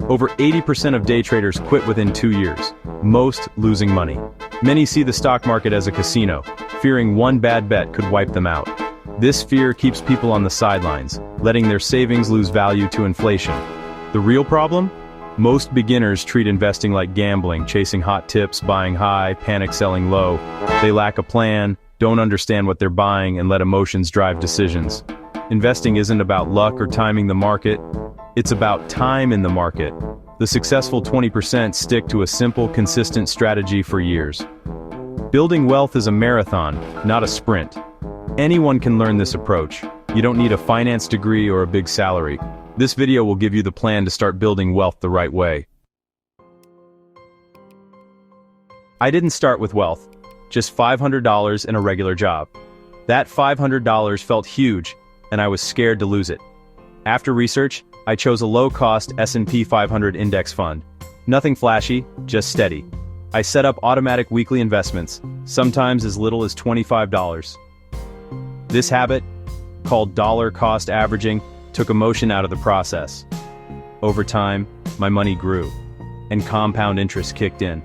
Over 80% of day traders quit within 2 years, most losing money. Many see the stock market as a casino, fearing one bad bet could wipe them out. This fear keeps people on the sidelines, letting their savings lose value to inflation. The real problem? Most beginners treat investing like gambling, chasing hot tips, buying high, panic selling low. They lack a plan, don't understand what they're buying, and let emotions drive decisions. Investing isn't about luck or timing the market. It's about time in the market. The successful 20% stick to a simple, consistent strategy for years. Building wealth is a marathon, not a sprint. Anyone can learn this approach. You don't need a finance degree or a big salary. This video will give you the plan to start building wealth the right way. I didn't start with wealth, just $500 and a regular job. That $500 felt huge, and I was scared to lose it. After research, I chose a low-cost S&P 500 index fund. Nothing flashy, just steady. I set up automatic weekly investments, sometimes as little as $25. This habit, called dollar cost averaging, took emotion out of the process. Over time, my money grew, and compound interest kicked in.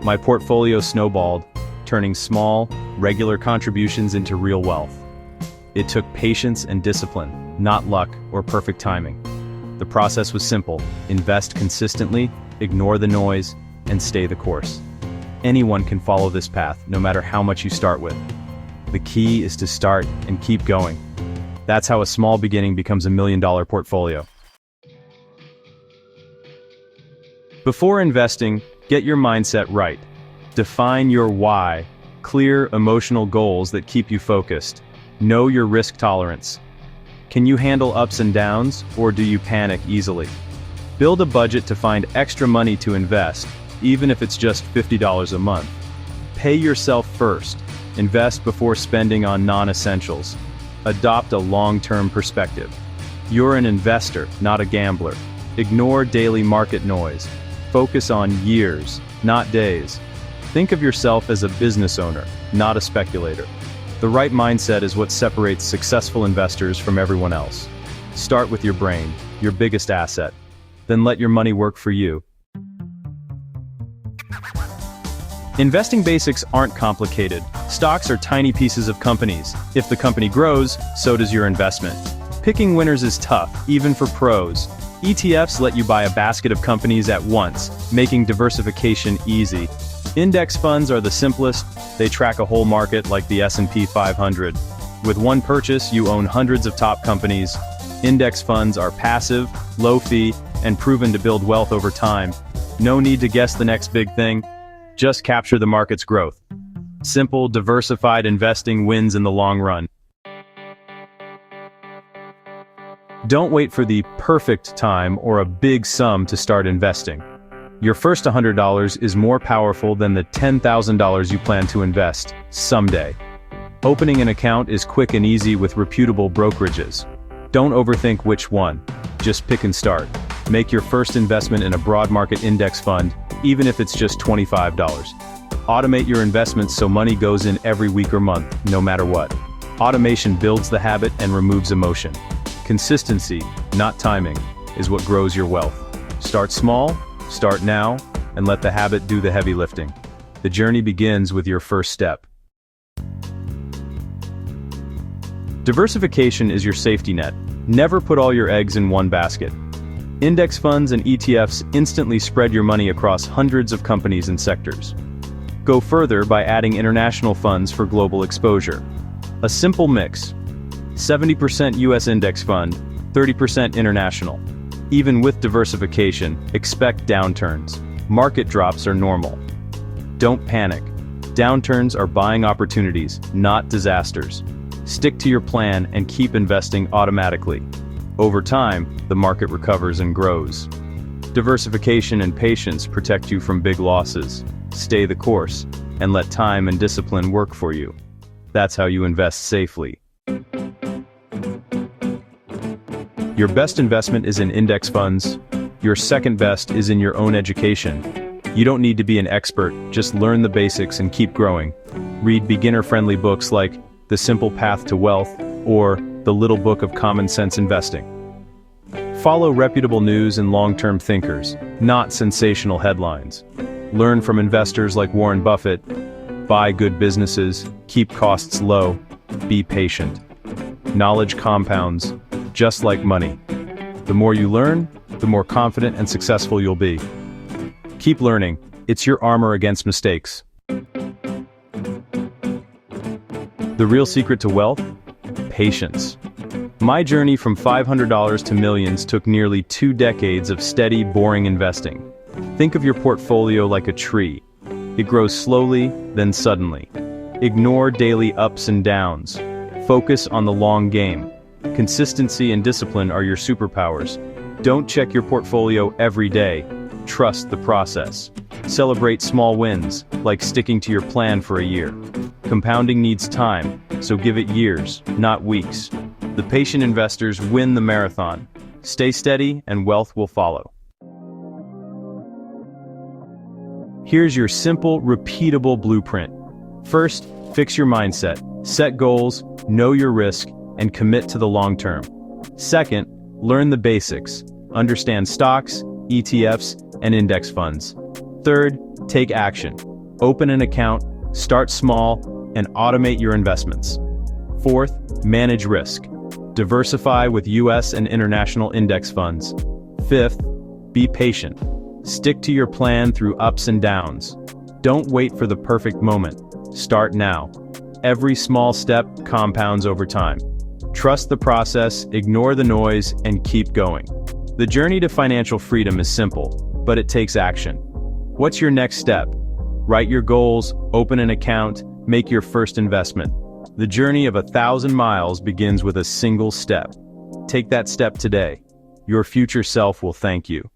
My portfolio snowballed, turning small, regular contributions into real wealth. It took patience and discipline, not luck or perfect timing. The process was simple: invest consistently, ignore the noise, and stay the course. Anyone can follow this path, no matter how much you start with. The key is to start and keep going. That's how a small beginning becomes $1 million portfolio. Before investing, get your mindset right. Define your why. Clear, emotional goals that keep you focused. Know your risk tolerance. Can you handle ups and downs, or do you panic easily? Build a budget to find extra money to invest, even if it's just $50 a month. Pay yourself first. Invest before spending on non-essentials. Adopt a long-term perspective. You're an investor, not a gambler. Ignore daily market noise. Focus on years, not days. Think of yourself as a business owner, not a speculator. The right mindset is what separates successful investors from everyone else. Start with your brain, your biggest asset. Then let your money work for you. Investing basics aren't complicated. Stocks are tiny pieces of companies. If the company grows, so does your investment. Picking winners is tough, even for pros. ETFs let you buy a basket of companies at once, making diversification easy. Index funds are the simplest. They track a whole market like the S&P 500. With one purchase, you own hundreds of top companies. Index funds are passive, low fee, and proven to build wealth over time. No need to guess the next big thing. Just capture the market's growth. Simple, diversified investing wins in the long run. Don't wait for the perfect time or a big sum to start investing. Your first $100 is more powerful than the $10,000 you plan to invest someday. Opening an account is quick and easy with reputable brokerages. Don't overthink which one. Just pick and start. Make your first investment in a broad market index fund, even if it's just $25. Automate your investments so money goes in every week or month, no matter what. Automation builds the habit and removes emotion. Consistency, not timing, is what grows your wealth. Start small, start now, and let the habit do the heavy lifting. The journey begins with your first step. Diversification is your safety net. Never put all your eggs in one basket. Index funds and ETFs instantly spread your money across hundreds of companies and sectors. Go further by adding international funds for global exposure. A simple mix: 70% US index fund, 30% international. Even with diversification, expect downturns. Market drops are normal. Don't panic. Downturns are buying opportunities, not disasters. Stick to your plan and keep investing automatically. Over time, the market recovers and grows. Diversification and patience protect you from big losses. Stay the course, and let time and discipline work for you. That's how you invest safely. Your best investment is in index funds. Your second best is in your own education. You don't need to be an expert, just learn the basics and keep growing. Read beginner-friendly books like The Simple Path to Wealth or The Little Book of Common Sense Investing. Follow reputable news and long-term thinkers, not sensational headlines. Learn from investors like Warren Buffett. Buy good businesses, keep costs low, be patient. Knowledge compounds, just like money. The more you learn, the more confident and successful you'll be. Keep learning. It's your armor against mistakes. The real secret to wealth? Patience. My journey from $500 to millions took nearly 2 decades of steady, boring investing. Think of your portfolio like a tree. It grows slowly, then suddenly. Ignore daily ups and downs. Focus on the long game. Consistency and discipline are your superpowers. Don't check your portfolio every day. Trust the process. Celebrate small wins, like sticking to your plan for a year. Compounding needs time, so give it years, not weeks. The patient investors win the marathon. Stay steady and wealth will follow. Here's your simple, repeatable blueprint. First, fix your mindset. Set goals, know your risk, and commit to the long term. Second, learn the basics. Understand stocks, ETFs, and index funds. Third, take action. Open an account, start small, and automate your investments. Fourth, manage risk. Diversify with US and international index funds. Fifth, be patient. Stick to your plan through ups and downs. Don't wait for the perfect moment. Start now. Every small step compounds over time. Trust the process, ignore the noise, and keep going. The journey to financial freedom is simple, but it takes action. What's your next step? Write your goals, open an account, make your first investment. The journey of 1,000 miles begins with a single step. Take that step today. Your future self will thank you.